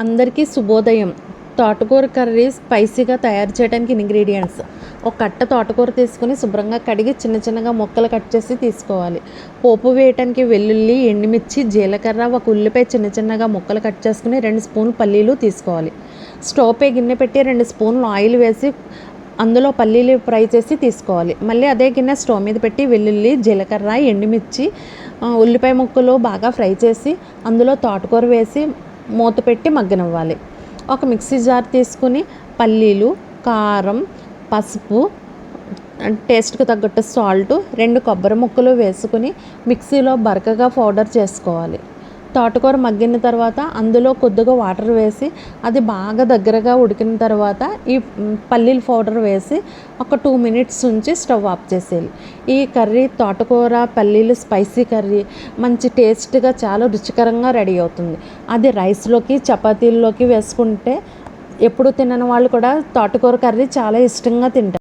అందరికీ శుభోదయం. తోటకూర కర్రీ స్పైసీగా తయారు చేయడానికి ఇంగ్రీడియంట్స్: ఒక కట్ట తోటకూర తీసుకుని శుభ్రంగా కడిగి చిన్న చిన్నగా ముక్కలు కట్ చేసి తీసుకోవాలి. పోపు వేయడానికి వెల్లుల్లి, ఎండుమిర్చి, జీలకర్ర, ఒక ఉల్లిపాయ చిన్న చిన్నగా ముక్కలు కట్ చేసుకుని 2 స్పూన్లు పల్లీలు తీసుకోవాలి. స్టవ్ పై గిన్నె పెట్టి 2 స్పూన్లు ఆయిల్ వేసి అందులో పల్లీలు ఫ్రై చేసి తీసుకోవాలి. మళ్ళీ అదే గిన్నె స్టవ్ మీద పెట్టి వెల్లుల్లి, జీలకర్ర, ఎండుమిర్చి, ఉల్లిపాయ ముక్కలు బాగా ఫ్రై చేసి అందులో తోటకూర వేసి మూత పెట్టి మగ్గనివ్వాలి. ఒక మిక్సీ జార్ తీసుకుని పల్లీలు, కారం, పసుపు, టేస్ట్కి తగ్గట్టు సాల్ట్, 2 కొబ్బరి ముక్కలు వేసుకుని మిక్సీలో బరకగా పౌడర్ చేసుకోవాలి. తోటకూర మగ్గిన తర్వాత అందులో కొద్దిగా వాటర్ వేసి అది బాగా దగ్గరగా ఉడికిన తర్వాత ఈ పల్లీల పౌడర్ వేసి ఒక 2 మినిట్స్ ఉంచి స్టవ్ ఆఫ్ చేసేయాలి. ఈ కర్రీ తోటకూర పల్లీలు స్పైసీ కర్రీ మంచి టేస్ట్గా చాలా రుచికరంగా రెడీ అవుతుంది. అది రైస్లోకి, చపాతీల్లోకి వేసుకుంటే ఎప్పుడు తినని వాళ్ళు కూడా తోటకూర కర్రీ చాలా ఇష్టంగా తింటారు.